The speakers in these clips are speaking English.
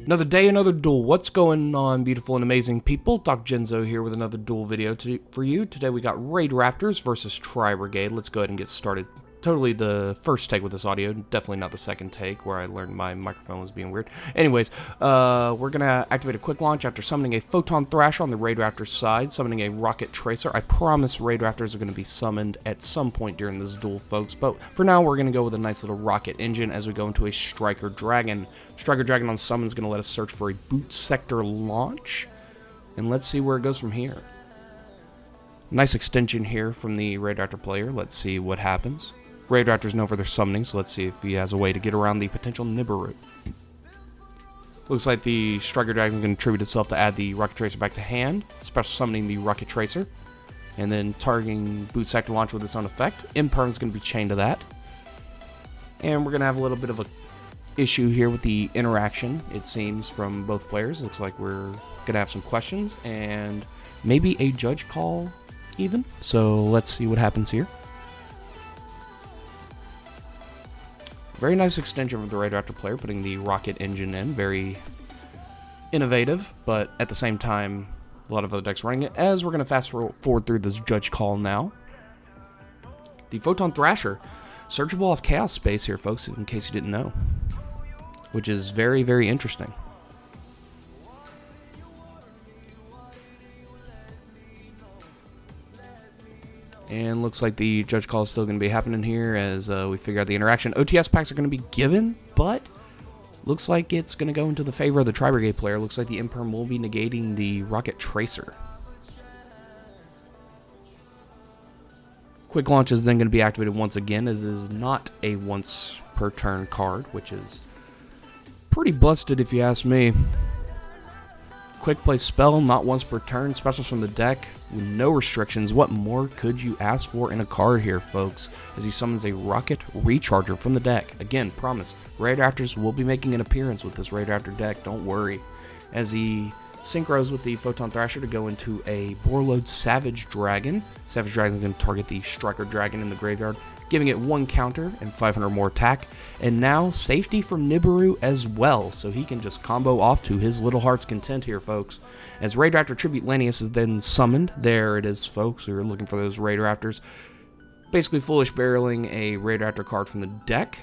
Another day, another duel. What's going on, beautiful and amazing people? Dr. Genzo here with another duel video for you. Today we got RAIDRAPTORS versus TRI-BRIGADE. Let's go ahead and get started. Totally the first take with this audio, definitely not the second take where I learned my microphone was being weird. Anyways, we're going to activate a quick launch after summoning a Photon Thrasher on the RAIDRAPTOR side, summoning a Rocket Tracer. I promise RAIDRAPTORs are going to be summoned at some point during this duel, folks, but for now we're going to go with a nice little Rocket Engine as we go into a Striker Dragon. Striker Dragon on summon is going to let us search for a boot sector launch, and let's see where it goes from here. Nice extension here from the RAIDRAPTOR player. Let's see what happens. RAIDRAPTOR's known for their summoning, so let's see if he has a way to get around the potential Nibiru. Looks like the Striker Dragon is going to attribute itself to add the Rocket Tracer back to hand, special summoning the Rocket Tracer, and then targeting boot sector launch with its own effect. Imperm is going to be chained to that. And we're going to have a little bit of a issue here with the interaction, it seems, from both players. Looks like we're going to have some questions and maybe a judge call even. So let's see what happens here. Very nice extension of the RAIDRAPTOR player, putting the Rocket Engine in. Very innovative, but at the same time, a lot of other decks running it. As we're going to fast forward through this judge call now. The Photon Thrasher, searchable off Chaos space here, folks, in case you didn't know. Which is very, very interesting. And looks like the judge call is still going to be happening here as we figure out the interaction. OTS packs are going to be given, but looks like it's going to go into the favor of the TRI-BRIGADE player. Looks like the Imperm will be negating the Rocket Tracer. Quick Launch is then going to be activated once again, as it is not a once per turn card, which is pretty busted if you ask me. Quick play spell, not once per turn, specials from the deck with no restrictions. What more could you ask for in a card here, folks? As he summons a Rocket Recharger from the deck. Again, promise, RAIDRAPTORs will be making an appearance with this RAIDRAPTOR deck, don't worry. As he synchros with the Photon Thrasher to go into a Borreload Savage Dragon. Savage Dragon is going to target the Striker Dragon in the graveyard, giving it 1 counter and 500 more attack, and now safety from Nibiru as well, so he can just combo off to his little heart's content here, folks. As RAIDRAPTOR Tribute Lanius is then summoned, there it is, folks, we were looking for those RAIDRAPTORs. Basically foolish barreling a RAIDRAPTOR card from the deck.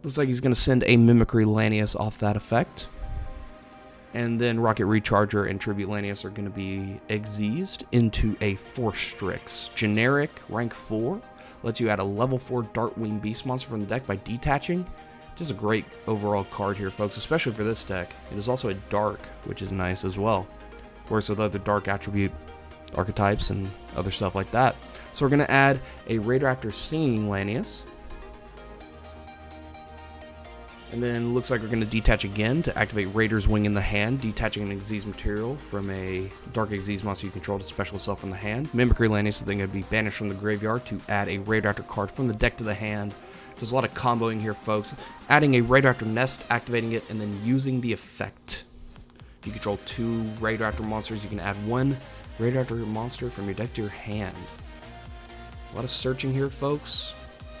Looks like he's going to send a Mimicry Lanius off that effect. And then Rocket Recharger and Tribute Lanius are going to be exeized into a Force Strix. Generic, rank 4. Lets you add a level 4 Dartwing Beast monster from the deck by detaching. Just a great overall card here, folks, especially for this deck. It is also a dark, which is nice as well. Works with other dark attribute archetypes and other stuff like that. So we're going to add a RAIDRAPTOR Singing Lanius. And then looks like we're going to detach again to activate Raider's Wing in the hand, detaching an Exeized material from a Dark Exeized monster you control to special itself from the hand. Mimicry Lanius is then going to be banished from the graveyard to add a RAIDRAPTOR card from the deck to the hand. There's a lot of comboing here, folks. Adding a RAIDRAPTOR Nest, activating it, and then using the effect. If you control 2 RAIDRAPTOR monsters, you can add 1 RAIDRAPTOR monster from your deck to your hand. A lot of searching here, folks.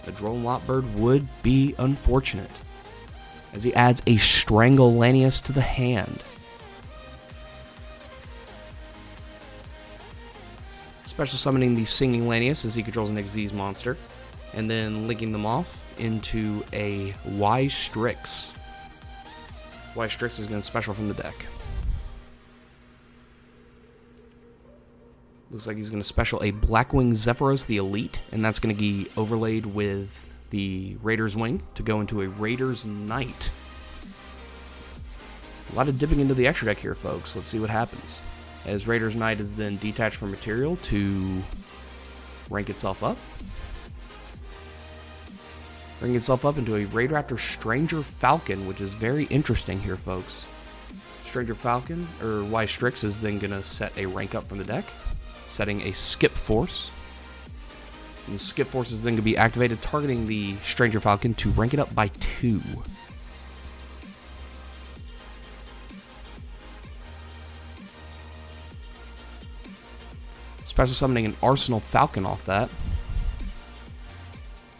A Drone Lotbird would be unfortunate, as he adds a Strangle Lanius to the hand. Special summoning the Singing Lanius as he controls an Exeized monster, and then linking them off into a Wise Strix. Wise Strix is going to special from the deck. Looks like he's going to special a Blackwing Zephyros the Elite, and that's going to be overlaid with the Raider's Wing to go into a Raider's Knight. A lot of dipping into the extra deck here, folks. Let's see what happens. As Raider's Knight is then detached from material to rank itself up. Bring itself up into a RAIDRAPTOR Stranger Falcon, which is very interesting here, folks. Stranger Falcon, or Wise Strix, is then going to set a rank up from the deck, setting a Skip Force. And the Skip Force is then going to be activated, targeting the Stranger Falcon to rank it up by 2. Special summoning an Arsenal Falcon off that.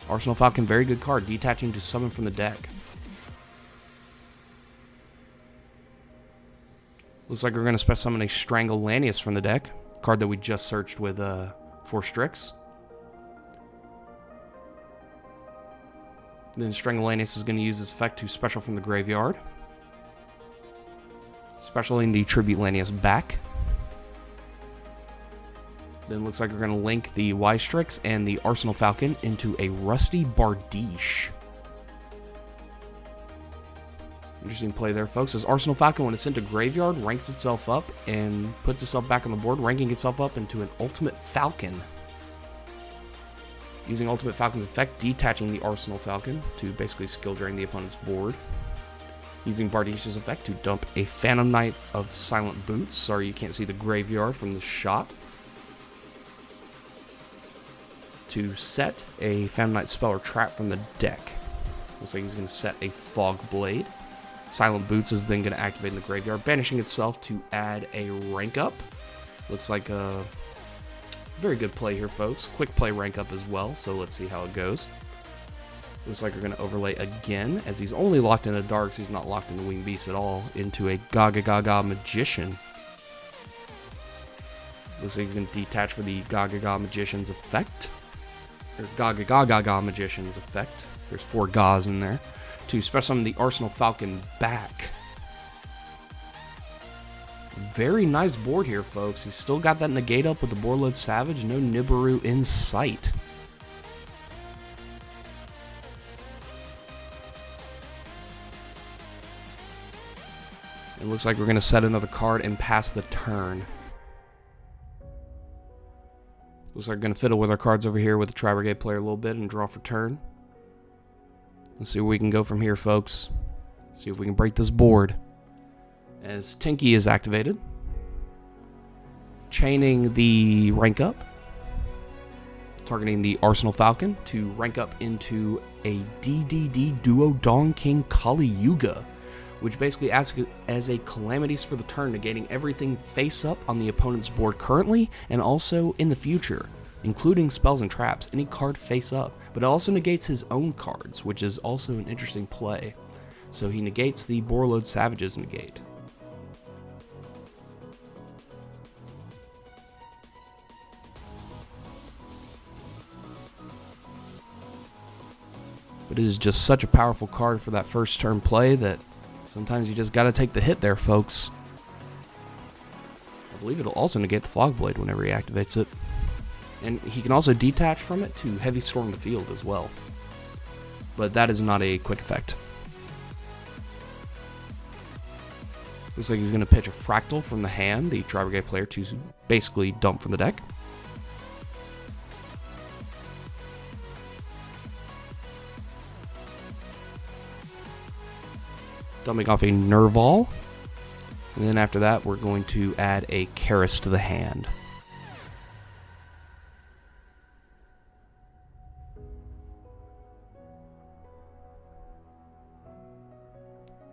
Arsenal Falcon, very good card, detaching to summon from the deck. Looks like we're going to special summon a Stranglanius from the deck, card that we just searched with 4 Strix. Then Stranglanius is going to use this effect to special from the graveyard, specialing the Tribute Lanius back. Then looks like we're going to link the Y-Strix and the Arsenal Falcon into a Rusty Bardiche. Interesting play there, folks. As Arsenal Falcon, when it's sent to graveyard, ranks itself up and puts itself back on the board, ranking itself up into an Ultimate Falcon. Using Ultimate Falcon's effect, detaching the Arsenal Falcon to basically skill drain the opponent's board. Using Bardiche's effect to dump a Phantom Knights of Silent Boots. Sorry you can't see the graveyard from the shot. To set a Phantom Knight spell or trap from the deck. Looks like he's going to set a Fog Blade. Silent Boots is then going to activate in the graveyard, banishing itself to add a rank up. Looks like a very good play here, folks. Quick play rank up as well, so let's see how it goes. Looks like we're going to overlay again, as he's only locked into Darks, he's not locked into Winged Beast at all, into a Gaga Gaga Magician. Looks like he's going to detach for the Gaga Gaga Magician's effect. Or Gaga Gaga Magician's effect. There's 4 Gas in there. To special summon the Arsenal Falcon back. Very nice board here, folks. He's still got that negate up with the Boardload Savage. No Nibiru in sight. It looks like we're going to set another card and pass the turn. Looks like we're going to fiddle with our cards over here with the TRI-BRIGADE player a little bit and draw for turn. Let's see where we can go from here, folks. See if we can break this board. As Tinky is activated. Chaining the rank up. Targeting the Arsenal Falcon to rank up into a DDD Duo Dawn King Kali Yuga, which basically acts as a Calamities for the turn, negating everything face up on the opponent's board currently and also in the future, including spells and traps, any card face up. But it also negates his own cards, which is also an interesting play. So he negates the Boardload Savage's negate. But it is just such a powerful card for that first turn play that sometimes you just gotta take the hit there, folks. I believe it'll also negate the Fog Blade whenever he activates it. And he can also detach from it to Heavy Storm the field as well. But that is not a quick effect. Looks like he's going to pitch a Fractal from the hand, the TRI-BRIGADE player, to basically dump from the deck. Dumping off a Nerval. And then after that, we're going to add a Karis to the hand.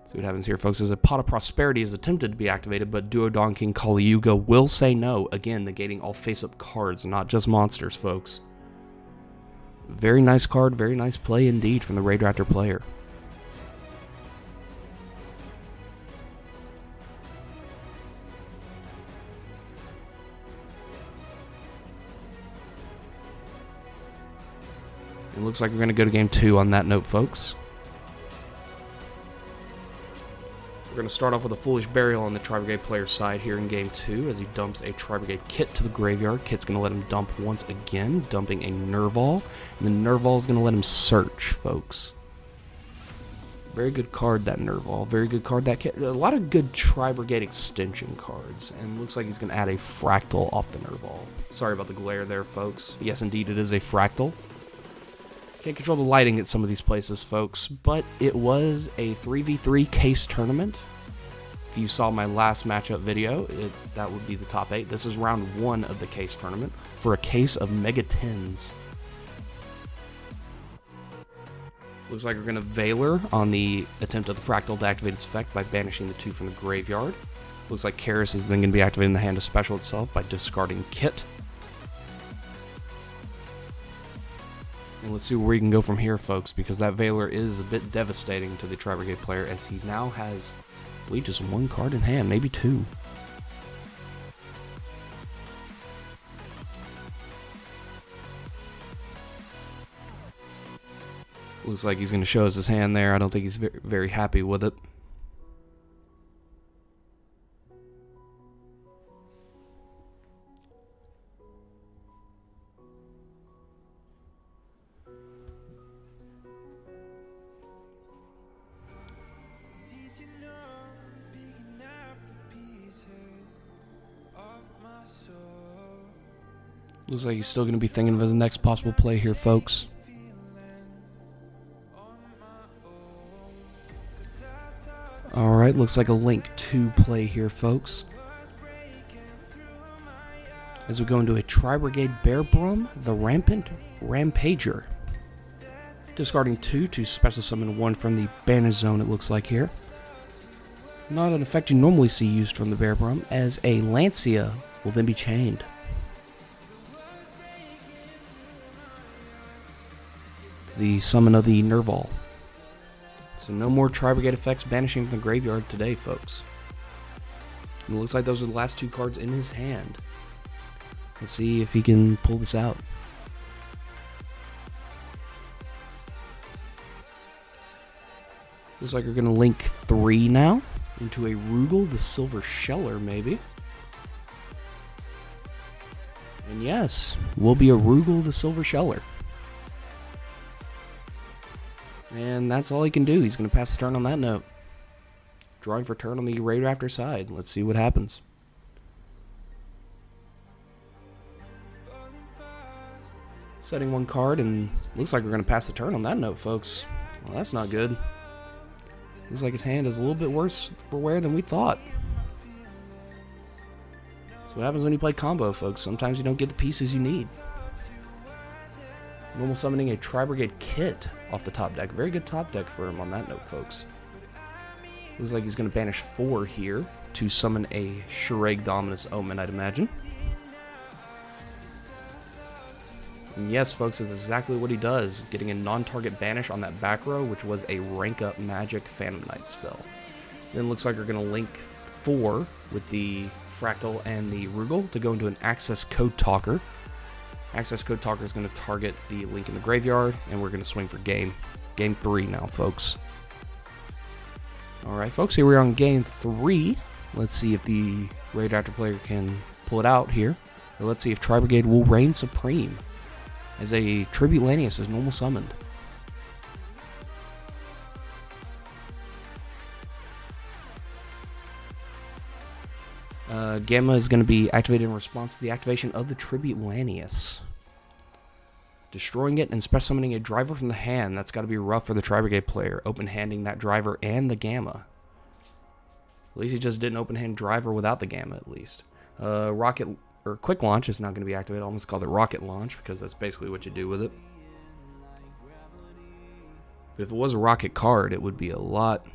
See what happens here, folks. As a Pot of Prosperity is attempted to be activated, but Duo Dawn King Kali Yuga will say no, again negating all face-up cards, not just monsters, folks. Very nice card, very nice play indeed from the RAIDRAPTOR player. It looks like we're going to go to game 2 on that note, folks. We're going to start off with a Foolish Burial on the TRI-BRIGADE player's side here in game 2 as he dumps a TRI-BRIGADE Kit to the graveyard. Kit's going to let him dump once again, dumping a Nerval. And then Nerval is going to let him search, folks. Very good card, that Nerval. Very good card, that Kit. A lot of good TRI-BRIGADE extension cards. And looks like he's going to add a Fractal off the Nerval. Sorry about the glare there, folks. Yes, indeed, it is a Fractal. Can't control the lighting at some of these places, folks, but it was a 3v3 case tournament. If you saw my last matchup video, that would be the top 8. This is round 1 of the case tournament for a case of Mega 10s. Looks like we're going to Veiler on the attempt of the Fractal to activate its effect by banishing the 2 from the graveyard. Looks like Karis is then going to be activating the hand to special itself by discarding Kit. And let's see where we can go from here, folks, because that Veiler is a bit devastating to the TRI-BRIGADE player as he now has, I believe, just 1 card in hand, maybe 2. Looks like he's going to show us his hand there. I don't think he's very happy with it. Looks like he's still going to be thinking of his next possible play here, folks. Alright, looks like a Link 2 play here, folks. As we go into a Tri-Brigade Bear Brum, the Rampant Rampager. Discarding 2 to special summon 1 from the Banish Zone, it looks like here. Not an effect you normally see used from the Bear Brum, as a Lancia will then be chained. The summon of the Nerval. So no more Tri-Brigade effects banishing from the graveyard today, folks. And it looks like those are the last 2 cards in his hand. Let's see if he can pull this out. Looks like we're going to link 3 now into a Rugal the Silver Sheller, maybe. And yes, will be a Rugal the Silver Sheller. And that's all he can do. He's going to pass the turn on that note. Drawing for turn on the Raidraptor side. Let's see what happens. Setting 1 card, and looks like we're going to pass the turn on that note, folks. Well, that's not good. Looks like his hand is a little bit worse for wear than we thought. That's what happens when you play combo, folks. Sometimes you don't get the pieces you need. Normal summoning a Tri-Brigade Kit off the top deck. Very good top deck for him on that note, folks. Looks like he's going to banish 4 here to summon a Shireg Dominus Omen, I'd imagine. And yes, folks, that's exactly what he does. Getting a non-target banish on that back row, which was a rank up magic Phantom Knight spell. Then looks like we're going to link 4 with the Fractal and the Rugal to go into an Access Code Talker. Access Code Talker is going to target the Link in the graveyard, and we're going to swing for game 3 now, folks. Alright, folks, here we are on game 3. Let's see if the Raidraptor player can pull it out here. Or let's see if Tri-Brigade will reign supreme as a Tribute Lanius is normal summoned. Gamma is going to be activated in response to the activation of the Tribute Lanius. Destroying it and special summoning a driver from the hand. That's got to be rough for the Tri-Brigade player. Open-handing that driver and the Gamma. At least he just didn't open-hand driver without the Gamma, at least. Rocket or Quick Launch is not going to be activated. I almost called it Rocket Launch because that's basically what you do with it. But if it was a Rocket card, it would be a lot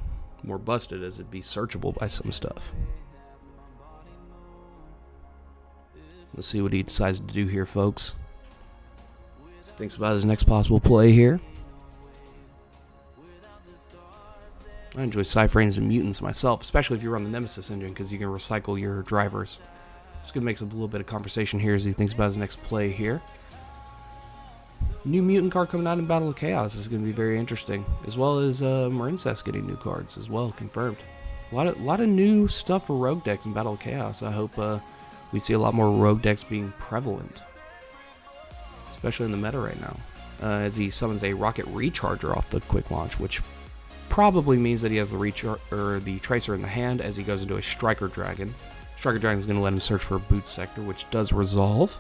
more busted as it'd be searchable by some stuff. Let's see what he decides to do here, folks. Thinks about his next possible play here. I enjoy Cypherings and Mutants myself, especially if you run the Nemesis engine, because you can recycle your drivers. It's going to make a little bit of conversation here as he thinks about his next play here. New Mutant card coming out in Battle of Chaos is going to be very interesting, as well as Marincess getting new cards as well, confirmed. A lot of new stuff for Rogue decks in Battle of Chaos. I hope we see a lot more Rogue decks being prevalent, especially in the meta right now, as he summons a Rocket Recharger off the Quick Launch, which probably means that he has the Tracer in the hand as he goes into a Striker Dragon. Striker Dragon is going to let him search for a Boot Sector, which does resolve.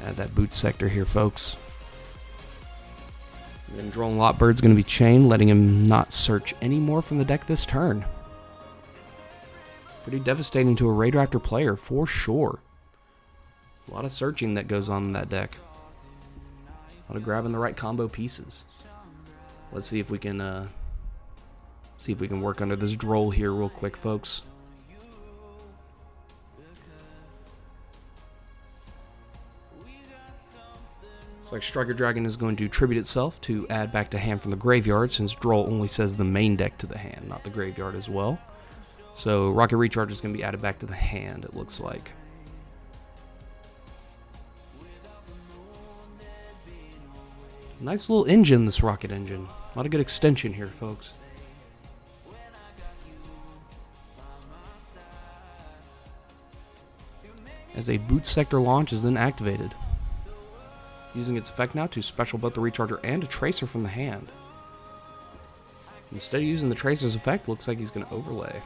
Add that Boot Sector here, folks. And then Drone Lotbird's going to be chained, letting him not search any more from the deck this turn. Pretty devastating to a Raidraptor player, for sure. A lot of searching that goes on in that deck. A lot of grabbing the right combo pieces. Let's see if we can work under this Droll here real quick, folks. Looks like Striker Dragon is going to tribute itself to add back to hand from the graveyard, since Droll only says the main deck to the hand, not the graveyard as well. So Rocket Recharge is going to be added back to the hand, it looks like. Nice little engine, this rocket engine. A lot of good extension here, folks. As a boot sector launch is then activated. Using its effect now to special both the recharger and a tracer from the hand. Instead of using the tracer's effect, looks like he's going to overlay.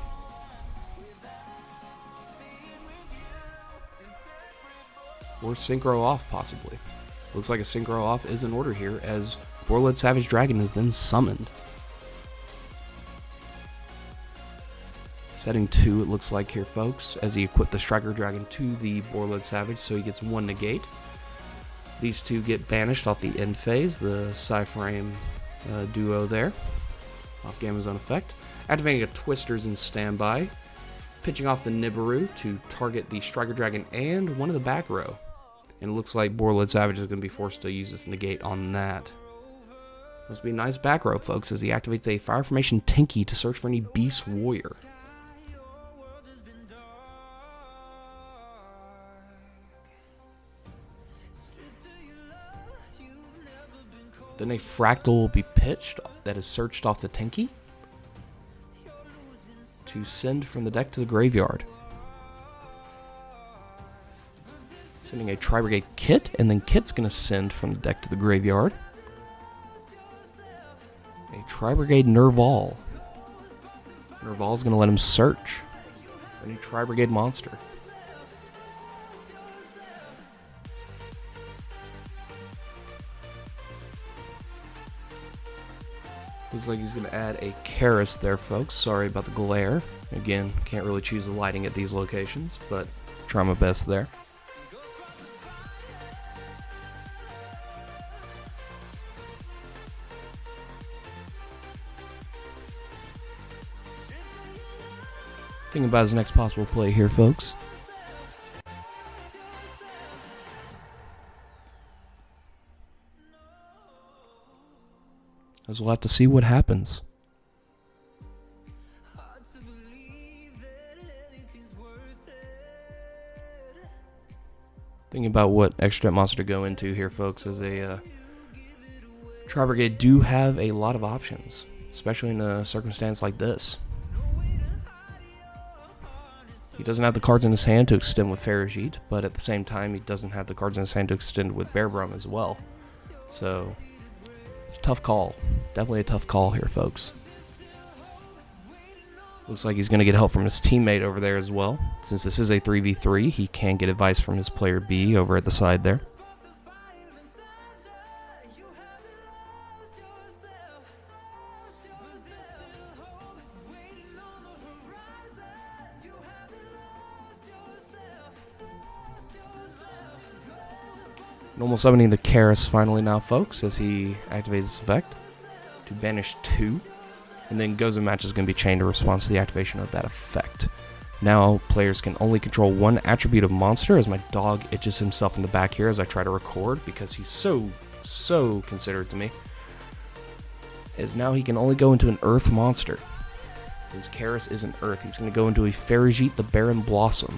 Or synchro off, possibly. Looks like a synchro off is in order here, as Borled Savage Dragon is then summoned. Setting 2, it looks like here, folks, as he equipped the Striker Dragon to the Borled Savage, so he gets 1 negate. These two get banished off the end phase, the Psy-Frame duo there. Off Gamma's own effect. Activating a Twister's in standby. Pitching off the Nibiru to target the Striker Dragon and one of the back row. And it looks like Borled Savage is going to be forced to use this negate on that. Must be a nice back row, folks, as he activates a Fire Formation Tinky to search for any Beast Warrior. Then a Fractal will be pitched that is searched off the Tinky to send from the deck to the graveyard. Sending a Tri-Brigade Kit, and then Kit's going to send from the deck to the graveyard a Tri-Brigade Nerval. Nerval's going to let him search for any Tri-Brigade monster. Looks like he's going to add a Karis there, folks. Sorry about the glare. Again, can't really choose the lighting at these locations, but try my best there. Thinking about his next possible play here, folks. As we'll have to see what happens. Thinking about what extra monster to go into here, folks, as a Tri-Brigade do have a lot of options, especially in a circumstance like this. He doesn't have the cards in his hand to extend with Farajit, but at the same time, he doesn't have the cards in his hand to extend with Bearbrum as well. So it's a tough call. Definitely a tough call here, folks. Looks like he's going to get help from his teammate over there as well. Since this is a 3v3, he can get advice from his player B over at the side there. Normal summoning the Karis finally now, folks, as he activates his effect to banish 2. And then Gozen Match is going to be chained in response to the activation of that effect. Now, players can only control one attribute of monster, as my dog itches himself in the back here as I try to record, because he's so considerate to me. As now he can only go into an Earth monster. Since Karis isn't Earth, he's going to go into a Farajit the Barren Blossom.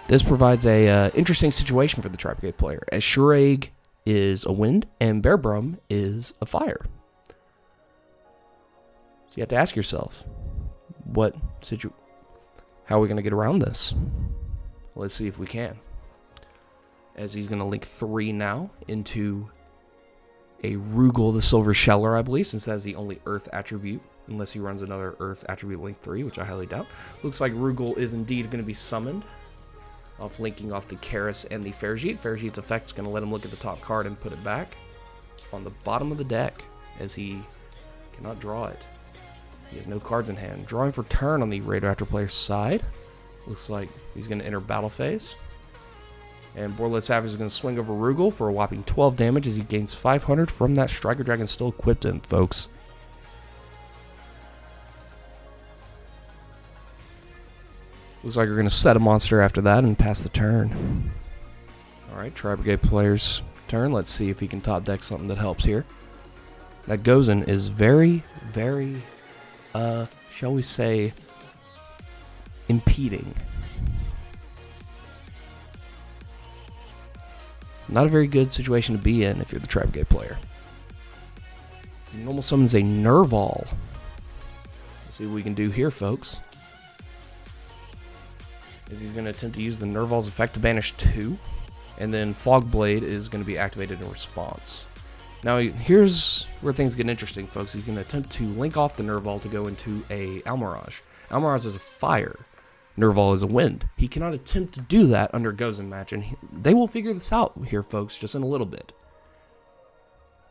This provides a interesting situation for the Tri-Brigade player, as Shuraig is a wind and Bearbrum is a fire. So you have to ask yourself, how are we going to get around this? Well, let's see if we can. As he's going to link 3 now into a Rugal the Silver Sheller, I believe, since that's the only Earth attribute, unless he runs another Earth attribute link 3, which I highly doubt. Looks like Rugal is indeed going to be summoned. Off linking off the Karis and the Farajit. Farajit's effect is going to let him look at the top card and put it back on the bottom of the deck, as he cannot draw it. He has no cards in hand. Drawing for turn on the Raidraptor player's side. Looks like he's going to enter battle phase. And Borled Savage is going to swing over Rugal for a whopping 12 damage as he gains 500 from that Striker Dragon still equipped in, folks. Looks like we're going to set a monster after that and pass the turn. Alright, Tri-Brigade player's turn. Let's see if he can top deck something that helps here. That Gozen is very, shall we say, impeding. Not a very good situation to be in if you're the TRI-BRIGADE player. So normal summons a Nerval. Let's see what we can do here, folks. Is he's going to attempt to use the Nerval's effect to banish 2, and then Fog Blade is going to be activated in response. Now here's where things get interesting, folks. He's going to attempt to link off the Nerval to go into a Almirage. Almirage is a fire. Nerval is a wind. He cannot attempt to do that under Gozen match, and they will figure this out here, folks, just in a little bit.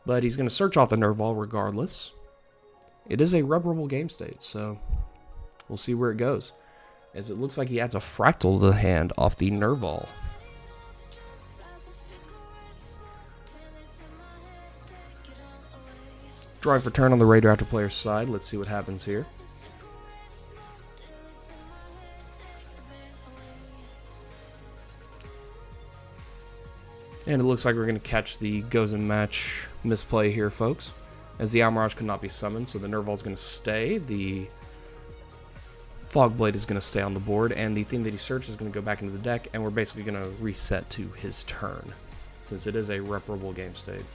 But he's going to search off the Nerval regardless. It is a reparable game state, so we'll see where it goes. As it looks like he adds a Fractal to the hand off the Nerval. Drawing for turn on the Raidraptor player's side. Let's see what happens here. And it looks like we're going to catch the Gozen match misplay here, folks. As the Almirage could not be summoned, so the Nerval is going to stay. The Fog Blade is going to stay on the board, and the theme that he searched is going to go back into the deck, and we're basically going to reset to his turn, since it is a reparable game state.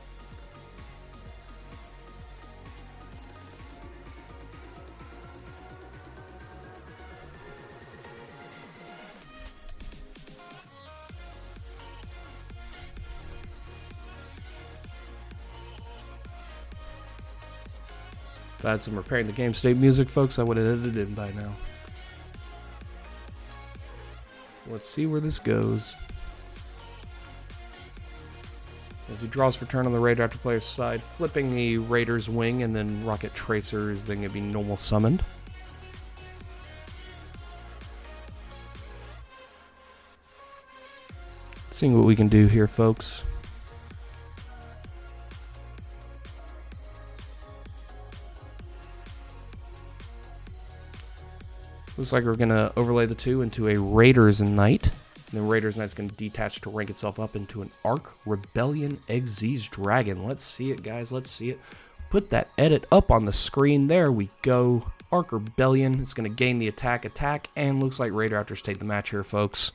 If I had some repairing the game state music, folks, I would have edited it in by now. Let's see where this goes. As he draws for turn on the Raidraptor player's side, flipping the Raider's wing, and then Rocket Tracer is then going to be normal summoned. Seeing what we can do here, folks. Looks like we're going to overlay the 2 into a Raiders Knight. And then Raiders Knight's going to detach to rank itself up into an Arc Rebellion Xyz Dragon. Let's see it, guys. Let's see it. Put that edit up on the screen. There we go. Arc Rebellion. It's going to gain the attack, and looks like Raidraptors take the match here, folks.